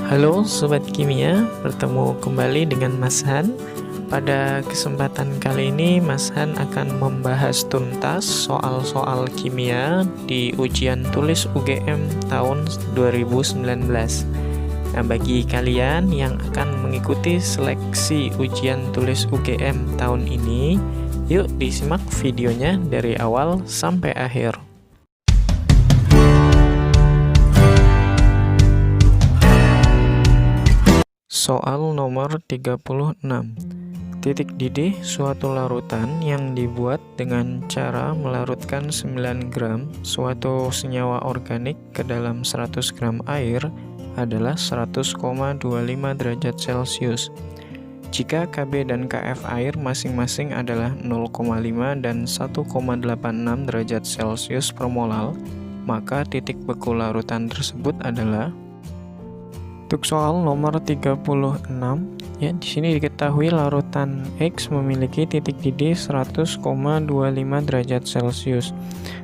Halo Sobat Kimia, bertemu kembali dengan Mas Han. Pada kesempatan kali ini Mas Han akan membahas tuntas soal-soal kimia di ujian tulis UGM tahun 2019. Nah, bagi kalian yang akan mengikuti seleksi ujian tulis UGM tahun ini, yuk disimak videonya dari awal sampai akhir. Soal nomor 36. Titik didih suatu larutan yang dibuat dengan cara melarutkan 9 gram suatu senyawa organik ke dalam 100 gram air adalah 100,25 derajat Celcius. Jika Kb dan Kf air masing-masing adalah 0,5 dan 1,86 derajat Celcius per molal, maka titik beku larutan tersebut adalah. Untuk soal nomor 36, ya di sini diketahui larutan X memiliki titik didih 100,25 derajat Celcius.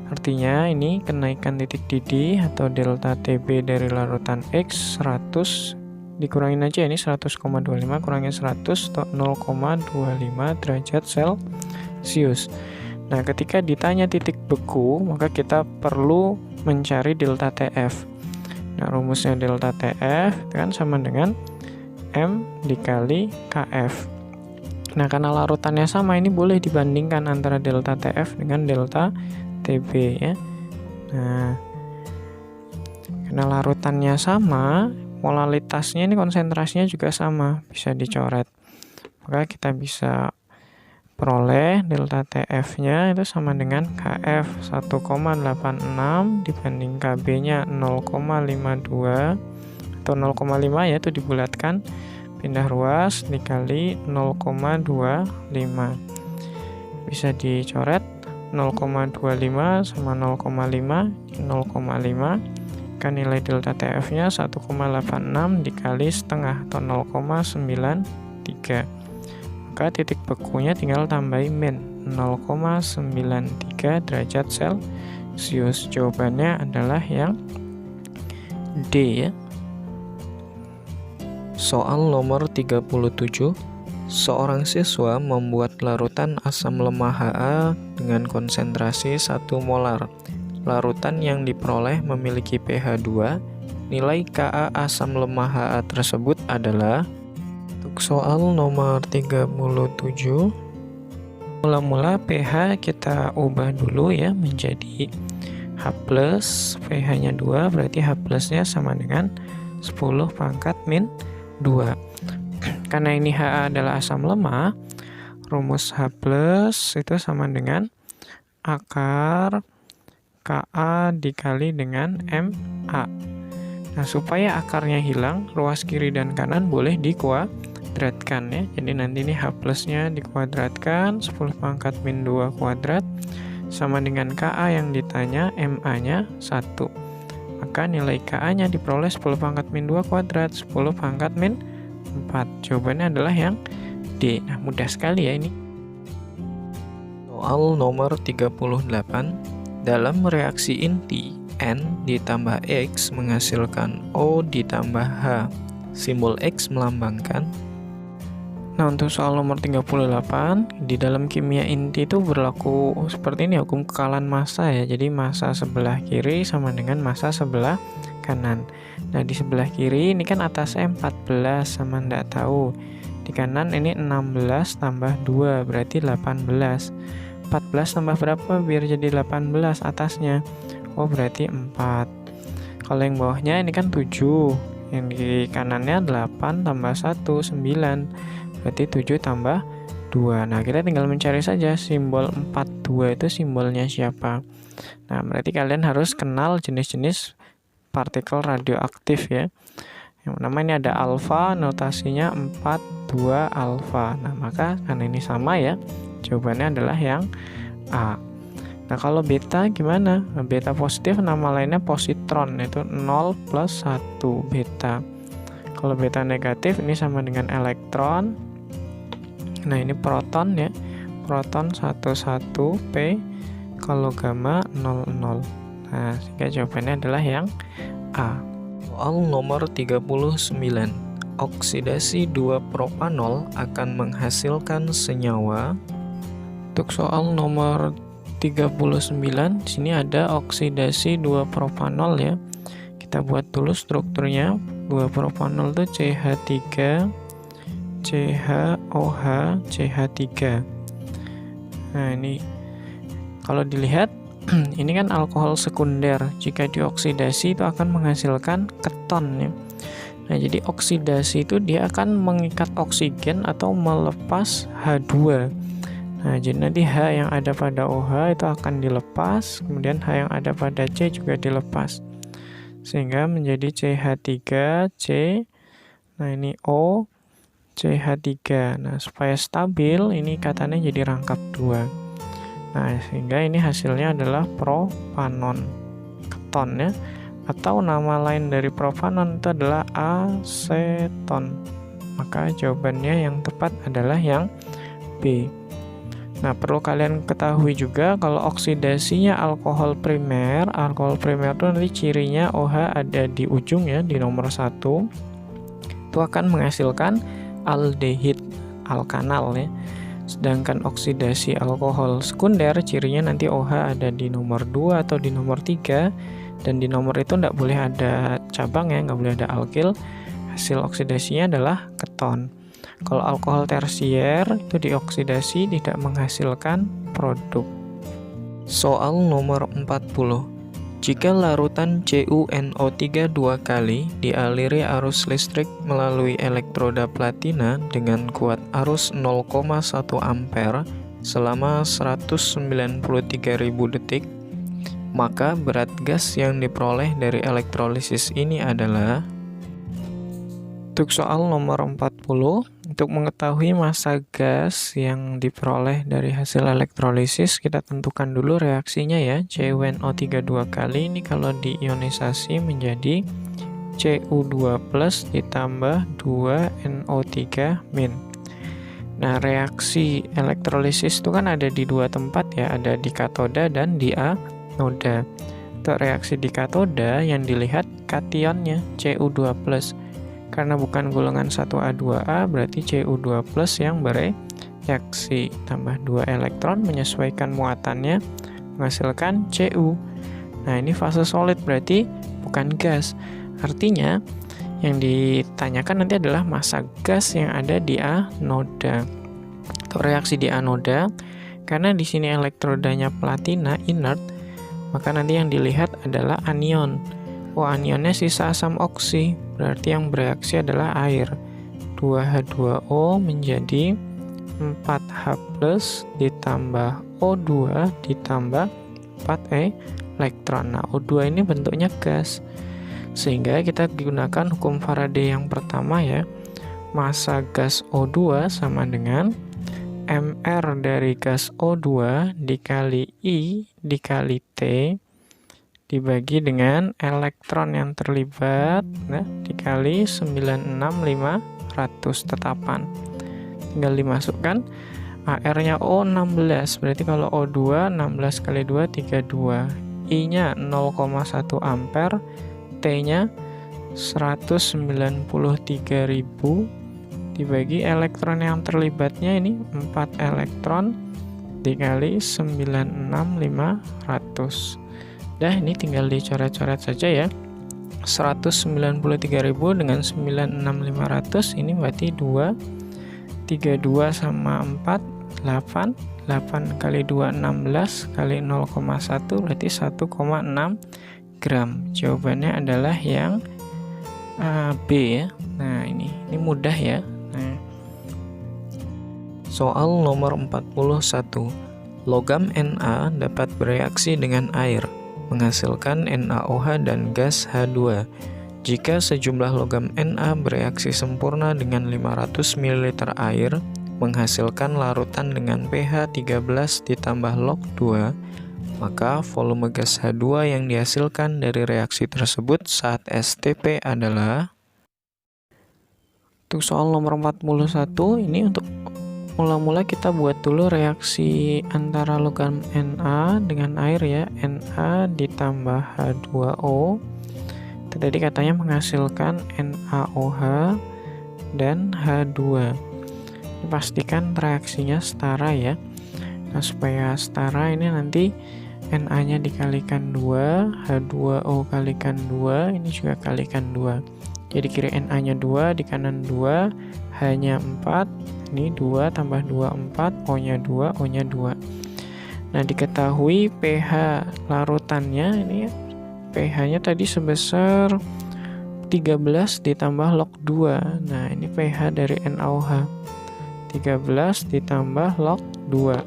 Artinya ini kenaikan titik didih atau delta Tb dari larutan X 100 dikurangin aja, ini 100,25 kurangin 100 atau 0,25 derajat Celcius. Nah, ketika ditanya titik beku, maka kita perlu mencari delta Tf. Nah, rumusnya delta Tf kan sama dengan M dikali Kf. Nah, karena larutannya sama, ini boleh dibandingkan antara delta Tf dengan delta Tb ya. Nah, karena larutannya sama, molalitasnya ini konsentrasinya juga sama, bisa dicoret. Maka kita bisa peroleh delta Tf-nya itu sama dengan Kf 1,86 dibanding Kb-nya 0,52 atau 0,5 ya, itu dibulatkan, pindah ruas dikali 0,25. Bisa dicoret 0,25 sama 0,5, 0,5 kan nilai delta Tf-nya 1,86 dikali setengah atau 0,93. Maka titik bekunya tinggal tambahin min 0,93 derajat Celcius. Jawabannya adalah yang D ya. Soal nomor 37. Seorang siswa membuat larutan asam lemah Ha dengan konsentrasi 1 molar. Larutan yang diperoleh memiliki pH 2. Nilai Ka asam lemah Ha tersebut adalah. Untuk soal nomor 37, mula-mula pH kita ubah dulu ya menjadi H+, pH-nya 2, berarti H+-nya sama dengan 10 pangkat min 2. Karena ini Ha adalah asam lemah, rumus H+ itu sama dengan akar Ka dikali dengan Ma. Nah, supaya akarnya hilang, ruas kiri dan kanan boleh dikuadratkan ya. Jadi nanti ini H+-nya dikuadratkan 10 pangkat min 2 kuadrat sama dengan Ka yang ditanya, Ma-nya 1. Maka nilai Ka-nya diperoleh 10 pangkat min 2 kuadrat, 10 pangkat min 4. Jawabannya adalah yang D. Nah, mudah sekali ya ini. Soal nomor 38. Dalam reaksi inti, N ditambah X menghasilkan O ditambah H. Simbol X melambangkan. Nah, untuk soal nomor 38, di dalam kimia inti itu berlaku seperti ini, hukum kekalahan massa ya. Jadi massa sebelah kiri sama dengan massa sebelah kanan. Nah, di sebelah kiri ini kan atasnya 14 sama enggak tahu. Di kanan ini 16 tambah 2 berarti 18. 14 tambah berapa biar jadi 18 atasnya? Oh, berarti 4. Kalau yang bawahnya ini kan 7. Yang di kanannya 8 tambah 1, 9. Berarti 7 tambah 2. Nah, kita tinggal mencari saja simbol 42 itu simbolnya siapa. Nah, berarti kalian harus kenal jenis-jenis partikel radioaktif ya. Yang pertama ini ada alfa, notasinya 42 alfa. Nah, maka karena ini sama ya, jawabannya adalah yang A. Nah, kalau beta gimana? Nah, beta positif nama lainnya positron, itu 0 plus 1 beta. Kalau beta negatif ini sama dengan elektron. Nah, ini proton ya. Proton 11 P. Kalau gamma 00. Nah, sehingga jawabannya adalah yang A. Soal nomor 39. Oksidasi 2-propanol akan menghasilkan senyawa. Untuk soal nomor 39, sini ada oksidasi 2-propanol ya. Kita buat dulu strukturnya. 2-propanol itu CH3, CHOH, CH3. Nah, ini kalau dilihat ini kan alkohol sekunder. Jika dioksidasi itu akan menghasilkan keton ya. Nah, jadi oksidasi itu dia akan mengikat oksigen atau melepas H2. Nah, jadi nanti H yang ada pada OH itu akan dilepas, kemudian H yang ada pada C juga dilepas. Sehingga menjadi CH3, C. Nah, ini O, CH3. Nah, supaya stabil ini ikatannya jadi rangkap 2. Nah, sehingga ini hasilnya adalah propanon, keton ya. Atau nama lain dari propanon itu adalah aseton. Maka jawabannya yang tepat adalah yang B. Nah, perlu kalian ketahui juga kalau oksidasinya alkohol primer itu nanti cirinya OH ada di ujung ya, di nomor 1. Itu akan menghasilkan aldehid, alkanal ya. Sedangkan oksidasi alkohol sekunder cirinya nanti OH ada di nomor 2 atau di nomor 3, dan di nomor itu tidak boleh ada cabang ya, nggak boleh ada alkil. Hasil oksidasinya adalah keton. Kalau alkohol tersier itu dioksidasi tidak menghasilkan produk. Soal nomor 40. Jika larutan CuNO3 2 kali dialiri arus listrik melalui elektroda platina dengan kuat arus 0,1 ampere selama 193.000 detik, maka berat gas yang diperoleh dari elektrolisis ini adalah. Untuk soal nomor 40, untuk mengetahui massa gas yang diperoleh dari hasil elektrolisis, kita tentukan dulu reaksinya ya. CuNO3 2 kali ini kalau diionisasi menjadi Cu2 plus ditambah 2NO3 min. Nah, reaksi elektrolisis itu kan ada di dua tempat ya, ada di katoda dan di anoda. Untuk reaksi di katoda yang dilihat kationnya Cu2 plus. Karena bukan golongan 1A2A, berarti Cu2 plus yang bereaksi. Tambah 2 elektron menyesuaikan muatannya, menghasilkan Cu. Nah, ini fase solid, berarti bukan gas. Artinya, yang ditanyakan nanti adalah massa gas yang ada di anoda. Untuk reaksi di anoda, karena di sini elektrodanya platina, inert, maka nanti yang dilihat adalah anion. Anionnya sisa asam oksi, berarti yang bereaksi adalah air. 2H2O menjadi 4H plus ditambah O2 ditambah 4 elektron. Nah, O2 ini bentuknya gas. Sehingga kita gunakan hukum Faraday yang pertama ya. Massa gas O2 sama dengan MR dari gas O2 dikali I dikali T dibagi dengan elektron yang terlibat dikali 96.500 tetapan. Tinggal dimasukkan. AR-nya O 16, berarti kalau O2 16 kali 2 32. I-nya 0,1 ampere, T-nya 193.000 dibagi elektron yang terlibatnya ini 4 elektron dikali 96.500. Ini tinggal dicoret-coret saja ya. 193.000 dengan 96.500 ini berarti 2. 32 sama 4 8. 8 kali 2 16 kali 0,1 berarti 1,6 gram. Jawabannya adalah yang B ya. Nah, ini mudah ya. Nah. Soal nomor 41. Logam Na dapat bereaksi dengan air menghasilkan NaOH dan gas H2. Jika sejumlah logam Na bereaksi sempurna dengan 500 ml air, menghasilkan larutan dengan pH 13 ditambah log 2, maka volume gas H2 yang dihasilkan dari reaksi tersebut saat STP adalah. Untuk soal nomor 41, ini untuk mula-mula kita buat dulu reaksi antara logam Na dengan air ya. Na ditambah H2O Tadi katanya menghasilkan NaOH dan H2. Pastikan reaksinya setara ya. Nah, supaya setara ini nanti Na-nya dikalikan 2, H2O kalikan 2, ini juga kalikan 2. Jadi kiri Na-nya 2, di kanan 2, H-nya 4, ini 2 tambah 2, 4, O-nya 2, O-nya 2. Nah, diketahui pH larutannya ini pH-nya tadi sebesar 13 ditambah log 2. Nah, ini pH dari NaOH. 13 ditambah log 2.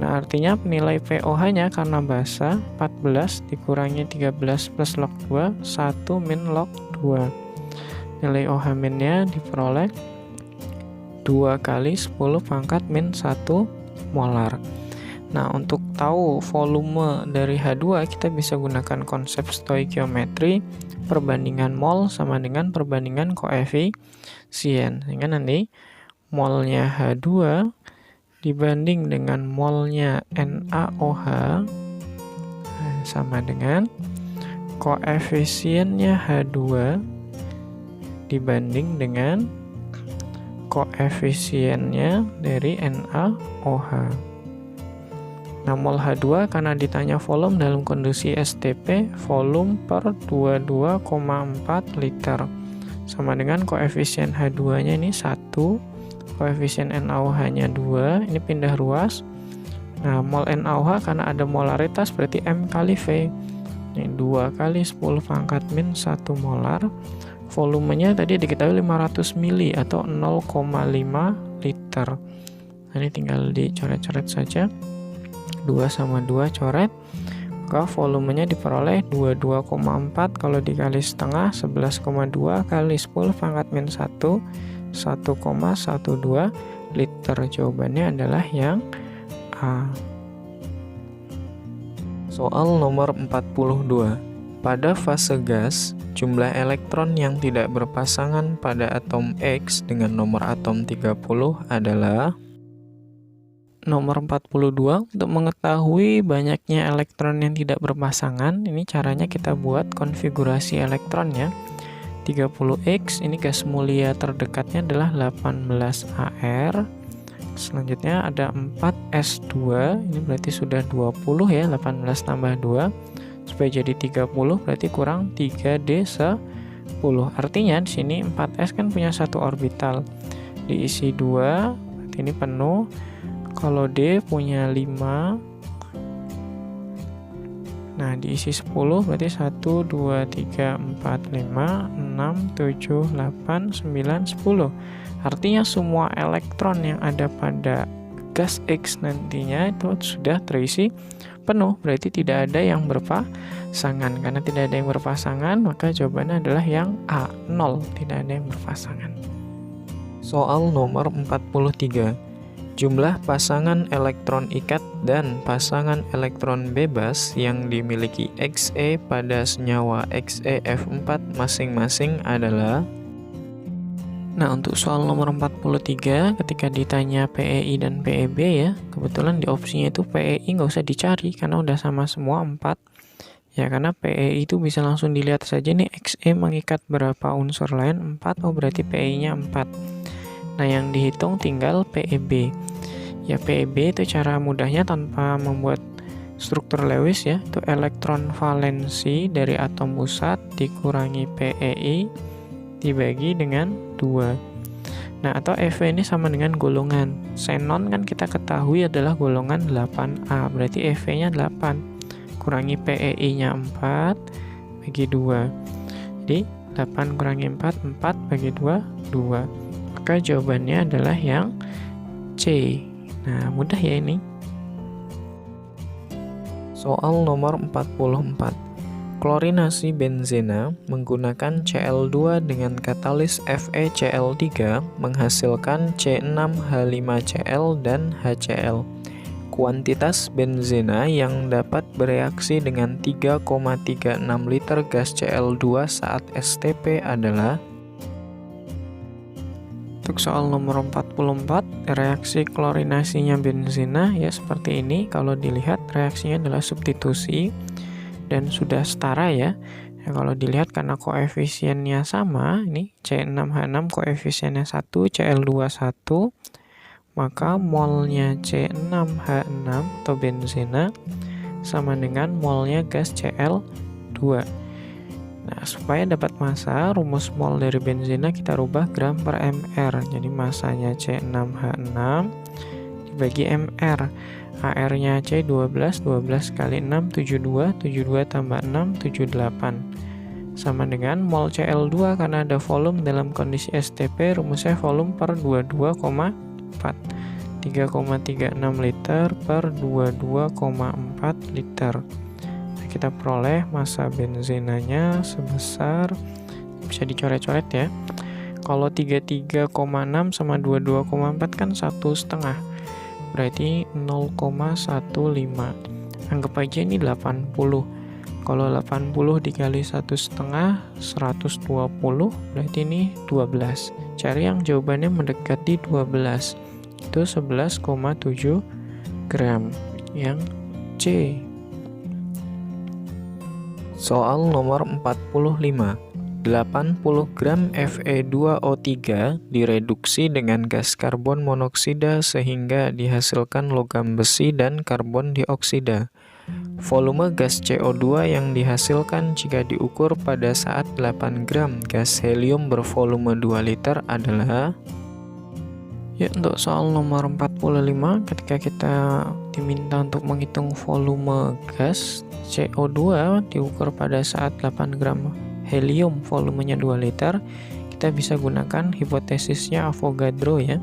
Nah, artinya nilai pOH-nya karena basa 14 dikurangi 13 plus log 2, 1 min log 2. Nilai OH minnya diperoleh 2 kali 10 pangkat min 1 molar. Nah, untuk tahu volume dari H2, kita bisa gunakan konsep stoikiometri, perbandingan mol sama dengan perbandingan koefisien. Sehingga nanti molnya H2 dibanding dengan molnya NaOH sama dengan koefisiennya H2 dibanding dengan koefisiennya dari NaOH. Nah, mol H2 karena ditanya volume dalam kondisi STP, volume per 22,4 liter. Sama dengan koefisien H2-nya ini 1, koefisien NaOH-nya 2, ini pindah ruas. Nah, mol NaOH karena ada molaritas berarti M kali V. Ini 2 kali 10 pangkat min 1 molar. Volumenya tadi diketahui 500 mili atau 0,5 liter. Nah, ini tinggal dicoret-coret saja. 2 sama 2 coret, maka volumenya diperoleh 22,4 kalau dikali setengah 11,2 kali 10 pangkat min 1 1,12 liter. Jawabannya adalah yang A. Soal nomor 42. Pada fase gas, jumlah elektron yang tidak berpasangan pada atom X dengan nomor atom 30 adalah. Nomor 42, untuk mengetahui banyaknya elektron yang tidak berpasangan, ini caranya kita buat konfigurasi elektronnya. 30X, ini gas mulia terdekatnya adalah 18Ar. Selanjutnya ada 4S2, ini berarti sudah 20 ya, 18 tambah 2. Supaya jadi 30 berarti kurang 3D10. Artinya di sini 4S kan punya satu orbital. Diisi 2, berarti ini penuh. Kalau D punya 5, nah diisi 10 berarti 1, 2, 3, 4, 5, 6, 7, 8, 9, 10. Artinya semua elektron yang ada pada gas X nantinya itu sudah terisi penuh, berarti tidak ada yang berpasangan. Karena tidak ada yang berpasangan, maka jawabannya adalah yang A, 0, tidak ada yang berpasangan. Soal nomor 43. Jumlah pasangan elektron ikat dan pasangan elektron bebas yang dimiliki Xe pada senyawa XeF4 masing-masing adalah. Nah, untuk soal nomor 43, ketika ditanya PeI dan PeB ya, kebetulan di opsinya itu PeI nggak usah dicari karena udah sama semua 4. Ya, karena PeI itu bisa langsung dilihat saja nih, Xe mengikat berapa unsur lain, 4, oh berarti PeI-nya 4. Nah, yang dihitung tinggal PeB. Ya, PeB itu cara mudahnya tanpa membuat struktur Lewis ya, itu elektron valensi dari atom pusat dikurangi PeI dibagi dengan 2. Nah, atau Ev ini sama dengan golongan. Xenon kan kita ketahui adalah golongan 8A, berarti Ev-nya 8. Kurangi PeI-nya 4 bagi 2. Jadi 8 kurangi 4, 4 bagi 2, 2. Maka jawabannya adalah yang C. Nah, mudah ya ini. Soal nomor 44. Klorinasi benzena menggunakan Cl2 dengan katalis FeCl3 menghasilkan C6H5Cl dan HCl. Kuantitas benzena yang dapat bereaksi dengan 3,36 liter gas Cl2 saat STP adalah. Untuk soal nomor 44, reaksi klorinasinya benzena ya seperti ini. Kalau dilihat reaksinya adalah substitusi dan sudah setara ya. Ya, kalau dilihat karena koefisiennya sama, ini C6H6 koefisiennya 1, Cl2 1, maka molnya C6H6 atau benzena sama dengan molnya gas Cl2. Nah, supaya dapat massa, rumus mol dari benzena kita rubah gram per mr. Jadi massanya C6H6 dibagi mr. HR-nya C12, 12 kali 6, 72, 72 tambah 6, 78. Sama dengan mol Cl2 karena ada volume dalam kondisi STP, rumusnya volume per 22,4. 3,36 liter per 22,4 liter. Nah, kita peroleh massa benzenanya sebesar, bisa dicoret-coret ya. Kalau 33,6 sama 22,4 kan 1,5. Berarti 0,15. Anggap aja ini 80. Kalau 80 dikali 1,5, 120, berarti ini 12. Cari yang jawabannya mendekati 12. Itu 11,7 gram. Yang C. Soal nomor 45. 80 gram Fe2O3 direduksi dengan gas karbon monoksida sehingga dihasilkan logam besi dan karbon dioksida. Volume gas CO2 yang dihasilkan jika diukur pada saat 8 gram gas helium bervolume 2 liter adalah... Ya, untuk soal nomor 45, ketika kita diminta untuk menghitung volume gas CO2 diukur pada saat 8 gram helium volumenya 2 liter, kita bisa gunakan hipotesisnya Avogadro ya.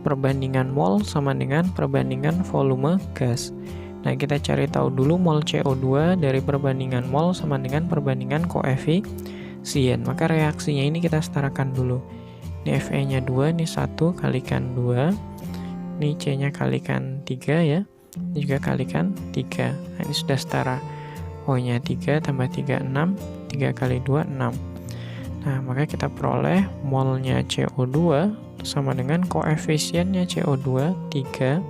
Perbandingan mol sama dengan perbandingan volume gas. Nah, kita cari tahu dulu mol CO2 dari perbandingan mol sama dengan perbandingan koefisien. Maka reaksinya ini kita setarakan dulu. Ini Fe-nya 2, ini 1 kalikan 2. Ini C-nya kalikan 3 ya. Ini juga kalikan 3. Nah, ini sudah setara. O-nya 3 tambah 3, 6. 3 kali 2, 6. Nah, maka kita peroleh molnya CO2 sama dengan koefisiennya CO2, 3,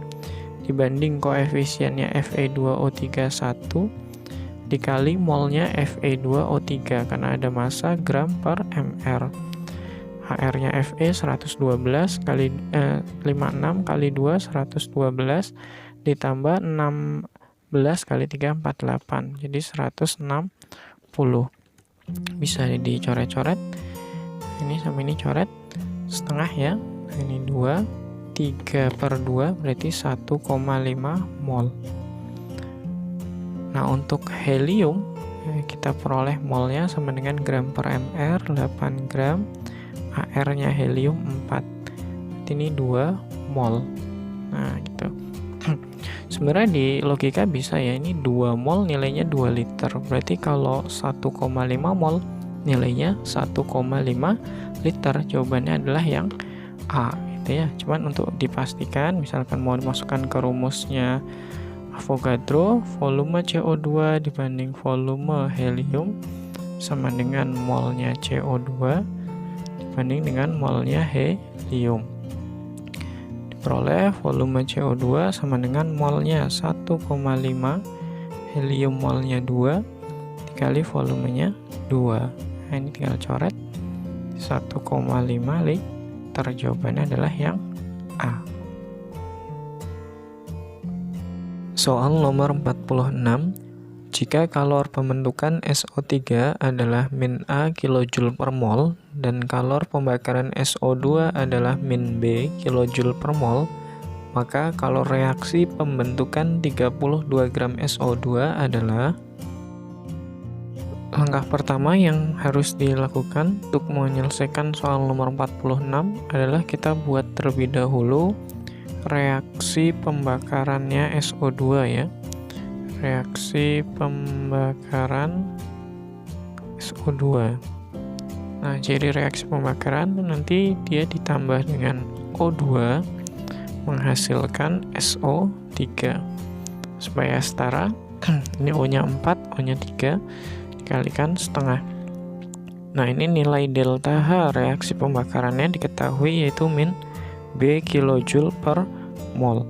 dibanding koefisiennya Fe2O3, 1, dikali molnya Fe2O3, karena ada massa gram per mr. HR-nya Fe 112 kali 56 kali 2, 112, ditambah 16 kali 3, 48. Jadi 160. Bisa dicoret-coret. Ini sama ini coret setengah ya. Nah, ini 2, 3 per 2 berarti 1,5 mol. Nah, untuk helium kita peroleh molnya sama dengan gram per mr, 8 gram. HR-nya helium 4. Berarti ini 2 mol. Nah, gitu. Sebenarnya di logika bisa ya, ini 2 mol nilainya 2 liter. Berarti kalau 1,5 mol nilainya 1,5 liter. Jawabannya adalah yang A gitu ya. Cuman untuk dipastikan, misalkan mau dimasukkan ke rumusnya Avogadro, volume CO2 dibanding volume helium sama dengan molnya CO2 dibanding dengan molnya helium. Diperoleh volume CO2 sama dengan molnya 1,5, helium molnya 2, dikali volumenya 2. Nah, ini tinggal coret 1,5 liter. Jawabannya adalah yang A. Soal nomor 46. Jika kalor pembentukan SO3 adalah min A kJ per mol dan kalor pembakaran SO2 adalah min B kJ per mol, maka kalor reaksi pembentukan 32 gram SO2 adalah... Langkah pertama yang harus dilakukan untuk menyelesaikan soal nomor 46 adalah kita buat terlebih dahulu reaksi pembakarannya SO2 ya. Reaksi pembakaran SO2. Nah, jadi reaksi pembakaran nanti dia ditambah dengan O2 menghasilkan SO3. Supaya setara, ini O-nya 4, O-nya 3, dikalikan setengah. Nah, ini nilai delta H reaksi pembakarannya diketahui yaitu min B kJ per mol.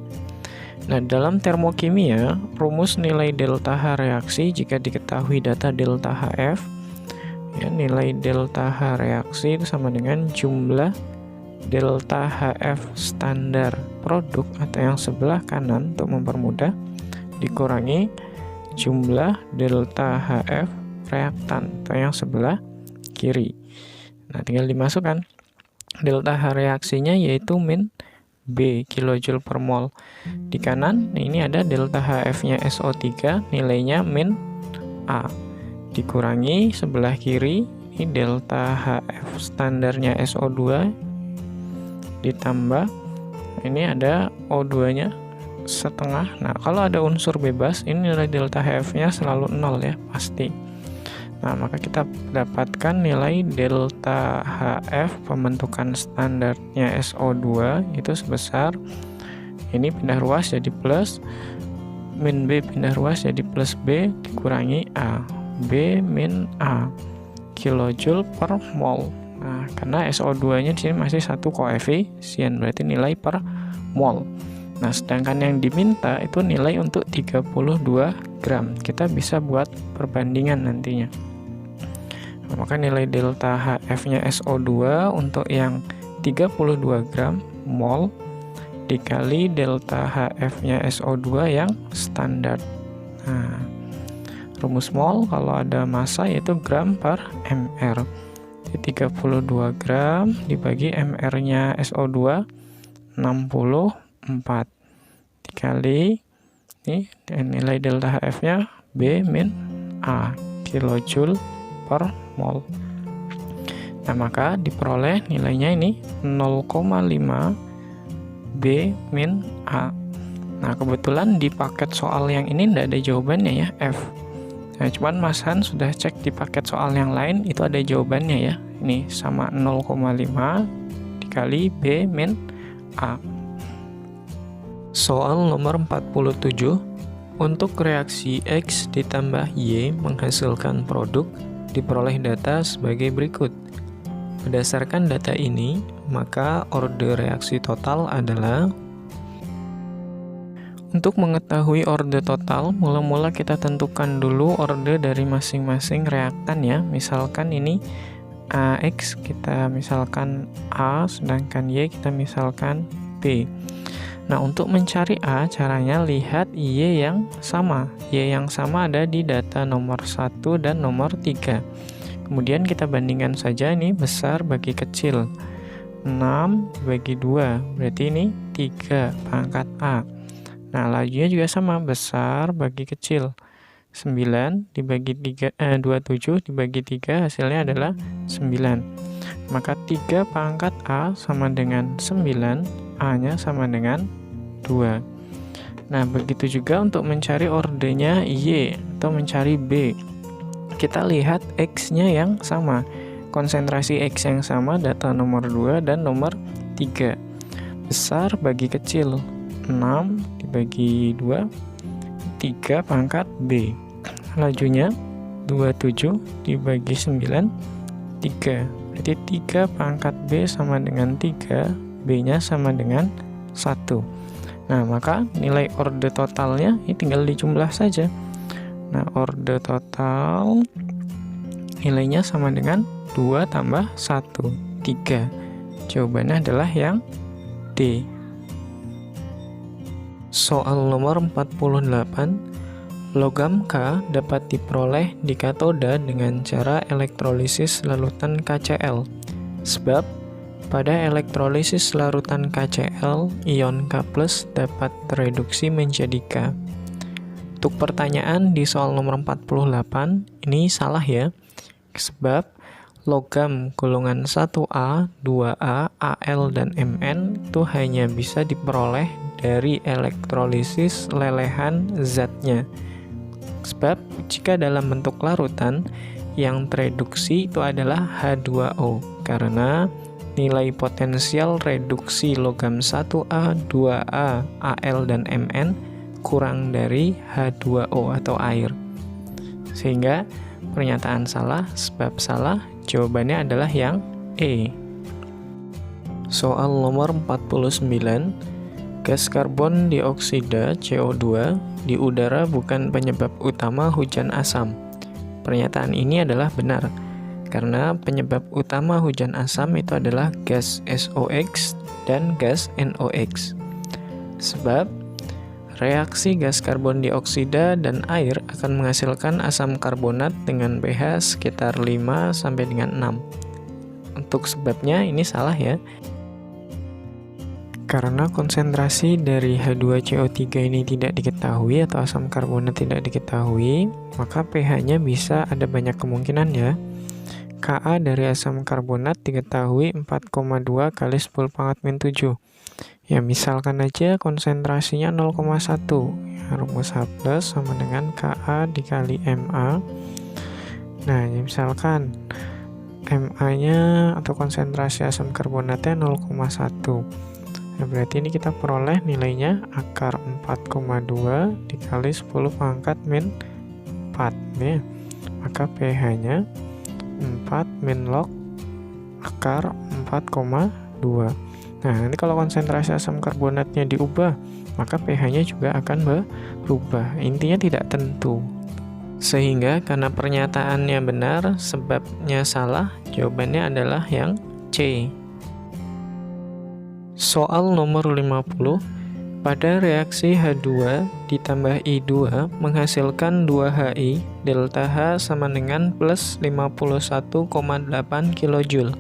Nah, dalam termokimia, rumus nilai delta H reaksi jika diketahui data delta HF ya, nilai delta H reaksi itu sama dengan jumlah delta HF standar produk atau yang sebelah kanan untuk mempermudah dikurangi jumlah delta HF reaktan atau yang sebelah kiri. Nah, tinggal dimasukkan delta H reaksinya yaitu min B kilojoule per mol. Di kanan ini ada delta HF-nya SO3 nilainya min A dikurangi sebelah kiri ini delta HF standarnya SO2 ditambah ini ada O2 nya setengah. Nah, kalau ada unsur bebas ini nilai delta HF-nya selalu 0 ya, pasti. Nah, maka kita dapatkan nilai delta HF pembentukan standarnya SO2 itu sebesar ini pindah ruas jadi plus min B pindah ruas jadi plus B dikurangi A. B min A kilojoule per mol. Nah, karena SO2-nya di sini masih satu koefisien, berarti nilai per mol. Nah, sedangkan yang diminta itu nilai untuk 32 gram. Kita bisa buat perbandingan nantinya. Nah, maka nilai delta HF-nya SO2 untuk yang 32 gram mol dikali delta HF-nya SO2 yang standar. Nah, rumus mol kalau ada massa yaitu gram per mr. Jadi 32 gram dibagi mr-nya SO2 64 dikali ini nilai delta HF-nya B min A kilojoule per mol. Nah, maka diperoleh nilainya ini 0,5 B min A. Nah, kebetulan di paket soal yang ini tidak ada jawabannya ya, F. Nah, cuman Mas Han sudah cek di paket soal yang lain itu ada jawabannya ya. Ini sama 0,5 dikali B min A. Soal nomor 47. Untuk reaksi X ditambah Y menghasilkan produk, diperoleh data sebagai berikut. Berdasarkan data ini, maka orde reaksi total adalah. Untuk mengetahui orde total, mula-mula kita tentukan dulu orde dari masing-masing reaktan ya. Misalkan ini AX kita misalkan A, sedangkan Y kita misalkan B. Nah, untuk mencari A, caranya lihat Y yang sama. Y yang sama ada di data nomor 1 dan nomor 3. Kemudian kita bandingkan saja ini besar bagi kecil. 6 bagi 2, berarti ini 3 pangkat A. Nah, lajunya juga sama, besar bagi kecil. 9 dibagi 3, 27 dibagi 3 hasilnya adalah 9. Maka 3 pangkat A sama dengan 9, A-nya sama dengan 2. Nah, begitu juga untuk mencari ordenya Y atau mencari B. Kita lihat X-nya yang sama. Konsentrasi X yang sama, data nomor 2 dan nomor 3. Besar bagi kecil. 6 dibagi 2 3 pangkat B. Lajunya 27 dibagi 9 3. Berarti 3 pangkat B sama dengan 3, B-nya sama dengan 1. Nah, maka nilai orde totalnya ini tinggal dijumlah saja. Nah, orde total nilainya sama dengan 2 tambah 1, 3. Jawabannya adalah yang D. Soal nomor 48, logam K dapat diperoleh di katoda dengan cara elektrolisis larutan KCl. Sebab pada elektrolisis larutan KCl, ion K+ dapat tereduksi menjadi K. Untuk pertanyaan di soal nomor 48, ini salah ya. Sebab logam golongan 1A, 2A, Al, dan Mn itu hanya bisa diperoleh dari elektrolisis lelehan zatnya. Sebab jika dalam bentuk larutan, yang tereduksi itu adalah H2O, karena nilai potensial reduksi logam 1A, 2A, Al, dan Mn kurang dari H2O atau air. Sehingga pernyataan salah, sebab salah, jawabannya adalah yang E. Soal nomor 49, gas karbon dioksida CO2 di udara bukan penyebab utama hujan asam. Pernyataan ini adalah benar, karena penyebab utama hujan asam itu adalah gas SOx dan gas NOx. Sebab reaksi gas karbon dioksida dan air akan menghasilkan asam karbonat dengan pH sekitar 5 sampai dengan 6. Untuk sebabnya ini salah ya. Karena konsentrasi dari H2CO3 ini tidak diketahui atau asam karbonat tidak diketahui, maka pH-nya bisa ada banyak kemungkinan ya. Ka dari asam karbonat diketahui 4,2 kali 10⁻⁷. Ya misalkan aja konsentrasinya 0,1. Ya, rumus H plus sama dengan Ka dikali Ma. Nah ya misalkan Ma-nya atau konsentrasi asam karbonatnya 0,1. Nah, berarti ini kita peroleh nilainya akar 4,2 dikali 10⁻⁴ ya. Maka pH-nya 4 min log akar 4,2. Nah, nanti kalau konsentrasi asam karbonatnya diubah, maka pH-nya juga akan berubah. Intinya tidak tentu. Sehingga karena pernyataannya benar, sebabnya salah, jawabannya adalah yang C. Soal nomor 50, pada reaksi H2 ditambah I2 menghasilkan 2Hi, delta H sama dengan plus 51,8 kJ.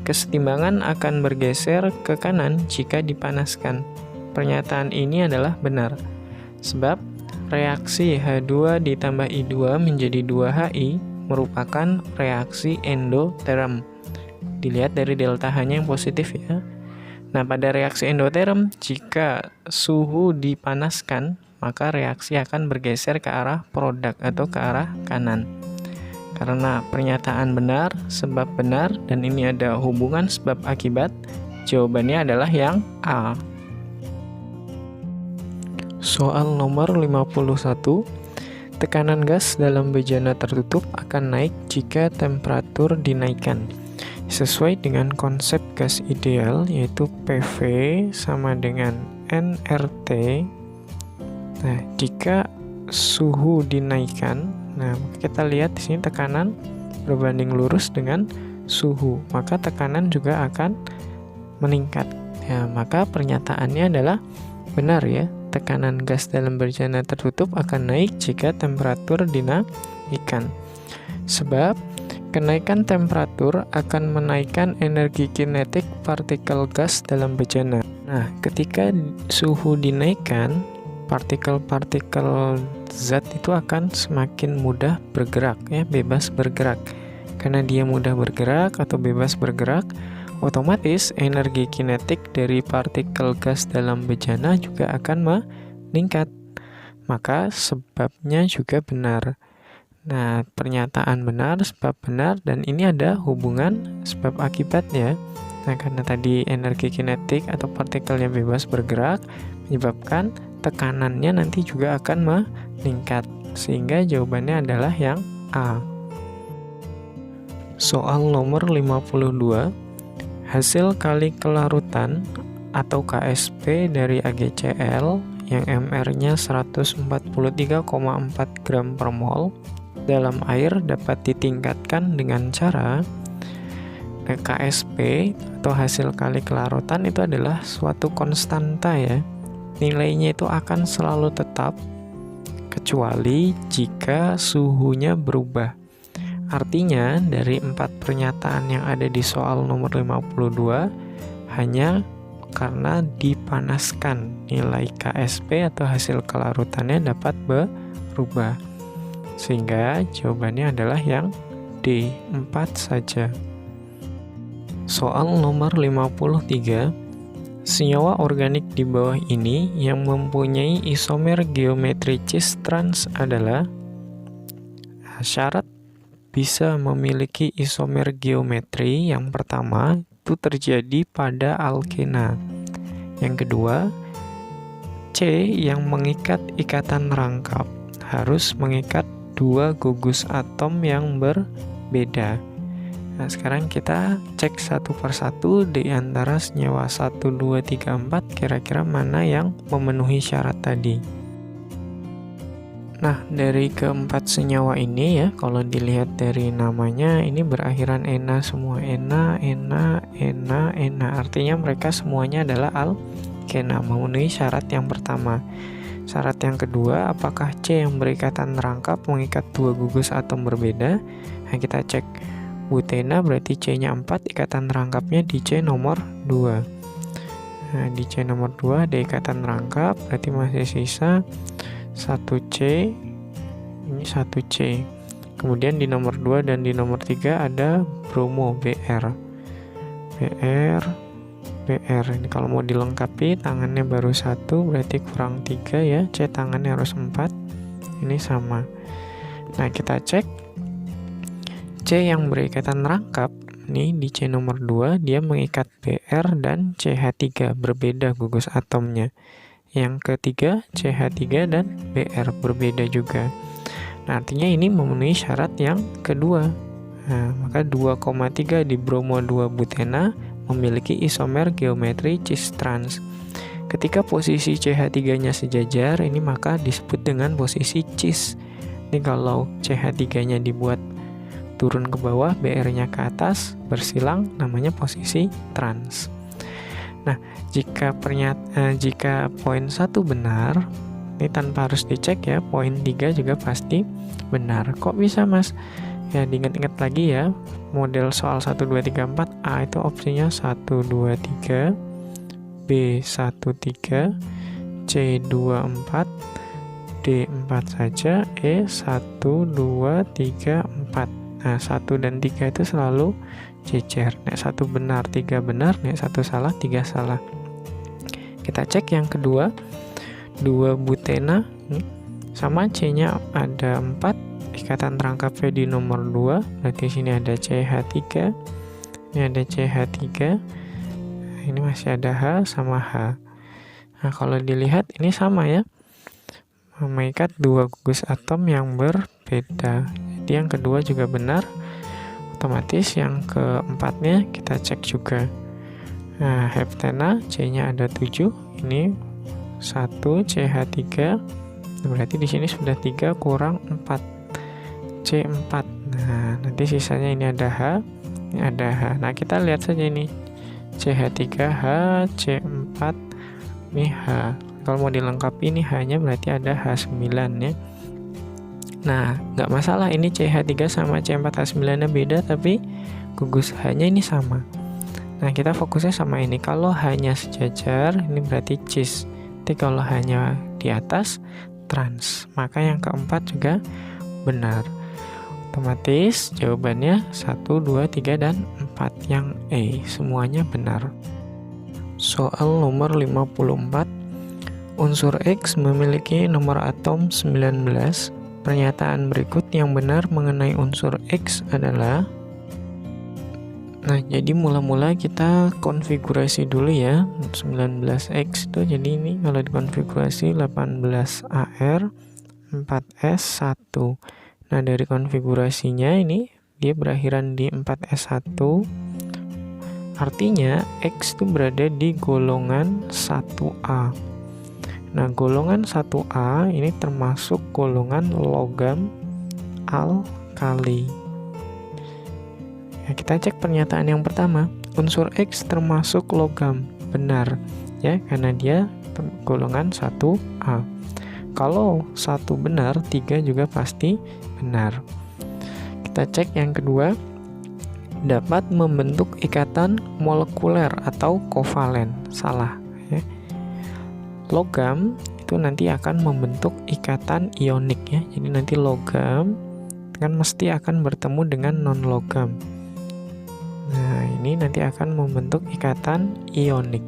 Kesetimbangan akan bergeser ke kanan jika dipanaskan. Pernyataan ini adalah benar, sebab reaksi H2 ditambah I2 menjadi 2Hi merupakan reaksi endoterm. Dilihat dari delta H-nya yang positif ya. Nah, pada reaksi endoterm, jika suhu dipanaskan, maka reaksi akan bergeser ke arah produk atau ke arah kanan. Karena pernyataan benar, sebab benar, dan ini ada hubungan sebab akibat, jawabannya adalah yang A. Soal nomor 51, tekanan gas dalam bejana tertutup akan naik jika temperatur dinaikkan. Sesuai dengan konsep gas ideal, yaitu PV sama dengan nRT. Nah, jika suhu dinaikkan, nah kita lihat di sini tekanan berbanding lurus dengan suhu, maka tekanan juga akan meningkat. Ya, maka pernyataannya adalah benar ya. Tekanan gas dalam bejana tertutup akan naik jika temperatur dinaikkan. Sebab kenaikan temperatur akan menaikkan energi kinetik partikel gas dalam bejana. Nah, ketika suhu dinaikkan, partikel-partikel zat itu akan semakin mudah bergerak, ya, bebas bergerak. Karena dia mudah bergerak atau bebas bergerak, otomatis energi kinetik dari partikel gas dalam bejana juga akan meningkat. Maka sebabnya juga benar. Nah, pernyataan benar, sebab benar, dan ini ada hubungan sebab akibatnya. Nah, karena tadi energi kinetik atau partikel yang bebas bergerak menyebabkan tekanannya nanti juga akan meningkat. Sehingga jawabannya adalah yang A. Soal nomor 52, hasil kali kelarutan atau KSP dari AgCl yang MR-nya 143,4 gram per mol dalam air dapat ditingkatkan dengan cara KSP atau hasil kali kelarutan itu adalah suatu konstanta ya. Nilainya itu akan selalu tetap kecuali jika suhunya berubah. Artinya dari 4 pernyataan yang ada di soal nomor 52 hanya karena dipanaskan nilai KSP atau hasil kelarutannya dapat berubah. Sehingga jawabannya adalah yang D, 4 saja. Soal nomor 53, senyawa organik di bawah ini yang mempunyai isomer geometri cis-trans adalah syarat bisa memiliki isomer geometri. Yang pertama itu terjadi pada alkena. Yang kedua, C yang mengikat ikatan rangkap harus mengikat dua gugus atom yang berbeda. Nah, sekarang kita cek satu persatu di antara senyawa 1, 2, 3, 4 kira-kira mana yang memenuhi syarat tadi. Nah, dari keempat senyawa ini ya, kalau dilihat dari namanya, ini berakhiran ena semua. Ena. Artinya mereka semuanya adalah alkena, memenuhi syarat yang pertama. Syarat yang kedua, apakah C yang berikatan rangkap mengikat dua gugus atom berbeda? Nah, kita cek butena berarti C-nya 4, ikatan rangkapnya di C nomor 2. Nah, di C nomor 2 ada ikatan rangkap, berarti masih sisa 1C, ini 1C. Kemudian di nomor 2 dan di nomor 3 ada bromo, BR. Ini kalau mau dilengkapi tangannya baru 1, berarti kurang 3 ya. C tangannya harus 4. Ini sama. Nah, kita cek C yang berikatan rangkap nih di C nomor 2 dia mengikat BR dan CH3, berbeda gugus atomnya. Yang ketiga CH3 dan BR berbeda juga. Nah, artinya ini memenuhi syarat yang kedua. Nah, maka 2,3 di bromo 2 butena memiliki isomer geometri cis trans. Ketika posisi CH3-nya sejajar, ini maka disebut dengan posisi cis. Ini kalau CH3-nya dibuat turun ke bawah, BR-nya ke atas, bersilang, namanya posisi trans. Nah, jika poin 1 benar, ini tanpa harus dicek ya, poin 3 juga pasti benar. Kok bisa, Mas? Ya, diingat-ingat lagi ya, model soal 1, 2, 3, 4, A itu opsinya 1, 2, 3, B, 1, 3, C, 2, 4, D, 4 saja, E, 1, 2, 3, 4. Nah, 1 dan 3 itu selalu jejer. Nek 1 benar, 3 benar, nek 1 salah, 3 salah. Kita cek yang kedua, 2 butena sama C-nya ada 4, ikatan rangkapnya di nomor 2, berarti sini ada CH3, ini ada CH3, ini masih ada H sama H. Nah, kalau dilihat ini sama ya, mengikat dua gugus atom yang berbeda. Jadi yang kedua juga benar, otomatis yang keempatnya kita cek juga. Nah, heptena C-nya ada 7, ini 1 CH3, berarti di sini sudah 3 kurang 4 C4. Nah, nanti sisanya ini ada H, ini ada H. Nah, kita lihat saja ini CH3H, C4, ini H. Kalau mau dilengkapi ini H-nya berarti ada H9 ya. Nah, nggak masalah, ini CH3 sama C4H9-nya beda, tapi gugus H-nya ini sama. Nah, kita fokusnya sama ini. Kalau H-nya sejajar, ini berarti cis. Tapi kalau H-nya di atas, trans. Maka yang keempat juga benar. Otomatis jawabannya 1, 2, 3, dan 4. Yang E, semuanya benar. Soal nomor 54. Unsur X memiliki nomor atom 19. Pernyataan berikut yang benar mengenai unsur X adalah. Nah, jadi mula-mula kita konfigurasi dulu ya. 19X itu jadi ini kalau dikonfigurasi 18AR 4S1. Nah, dari konfigurasinya ini dia berakhiran di 4S1. Artinya X itu berada di golongan 1A. Nah, golongan 1A ini termasuk golongan logam alkali. Ya, kita cek pernyataan yang pertama. Unsur X termasuk logam. Benar, ya, karena dia golongan 1A. Kalau 1 benar, 3 juga pasti benar. Kita cek yang kedua. Dapat membentuk ikatan molekuler atau kovalen. Salah, ya. Logam itu nanti akan membentuk ikatan ionik ya. Jadi nanti logam kan mesti akan bertemu dengan non-logam. Nah, ini nanti akan membentuk ikatan ionik.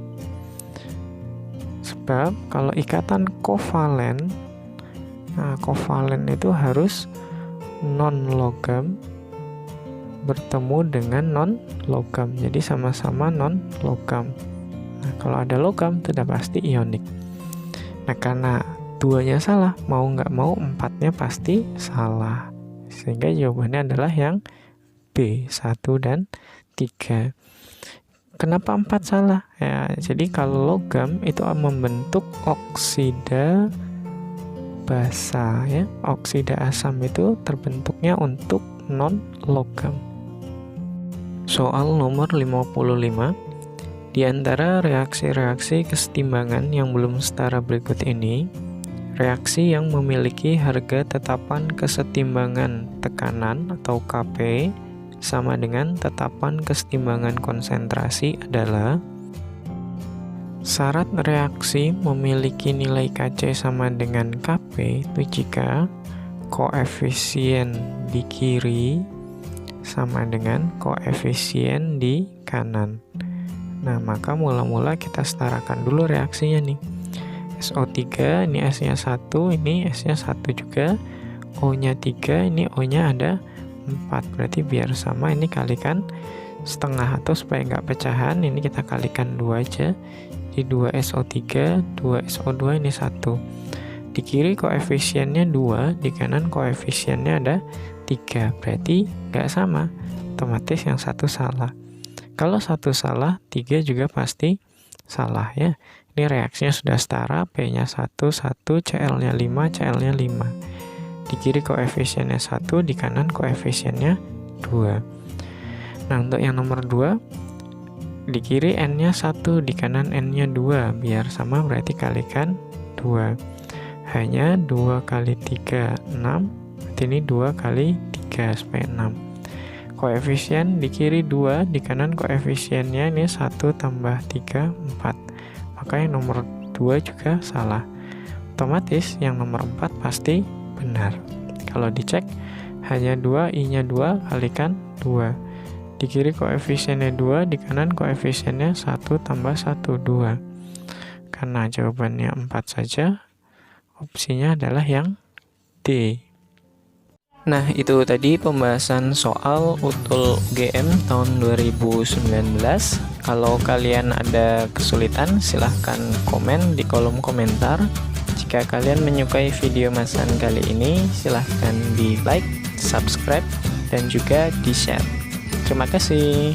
Sebab kalau ikatan kovalen, nah kovalen itu harus non-logam bertemu dengan non-logam. Jadi sama-sama non-logam. Nah, kalau ada logam itu udah pasti ionik. Nah, karena 2-nya salah, mau nggak mau 4-nya pasti salah. Sehingga jawabannya adalah yang B, 1 dan 3. Kenapa 4 salah? Ya, jadi kalau logam itu membentuk oksida basa ya. Oksida asam itu terbentuknya untuk non-logam. Soal nomor 55. Di antara reaksi-reaksi kesetimbangan yang belum setara berikut ini, reaksi yang memiliki harga tetapan kesetimbangan tekanan atau Kp sama dengan tetapan kesetimbangan konsentrasi adalah: syarat reaksi memiliki nilai Kc sama dengan Kp itu jika koefisien di kiri sama dengan koefisien di kanan. Nah, maka mula-mula kita setarakan dulu reaksinya nih. SO3, ini S-nya 1, ini S-nya 1 juga. O-nya 3, ini O-nya ada 4. Berarti biar sama, ini kalikan setengah, atau supaya nggak pecahan, ini kita kalikan 2 aja. Di 2SO3, 2SO2, ini 1. Di kiri koefisiennya 2, di kanan koefisiennya ada 3. Berarti nggak sama, otomatis yang satu salah. Kalau satu salah, 3 juga pasti salah ya. Ini reaksinya sudah setara, P-nya 1, 1, Cl-nya 5, Cl-nya 5. Di kiri koefisiennya 1, di kanan koefisiennya 2. Nah, untuk yang nomor 2, di kiri N-nya 1, di kanan N-nya 2. Biar sama berarti kalikan 2. Hanya 2 kali 3, 6. Berarti ini 2 kali 3, supaya 6. Koefisien di kiri 2, di kanan koefisiennya ini 1 tambah 3, 4. Maka yang nomor 2 juga salah. Otomatis yang nomor 4 pasti benar. Kalau dicek, hanya 2, I-nya 2, kalikan 2. Di kiri koefisiennya 2, di kanan koefisiennya 1 tambah 1, 2. Karena jawabannya 4 saja, opsinya adalah yang D. Nah, itu tadi pembahasan soal UTUL UGM tahun 2019. Kalau kalian ada kesulitan, silahkan komen di kolom komentar. Jika kalian menyukai video Mas An kali ini, silahkan di like, subscribe, dan juga di share. Terima kasih.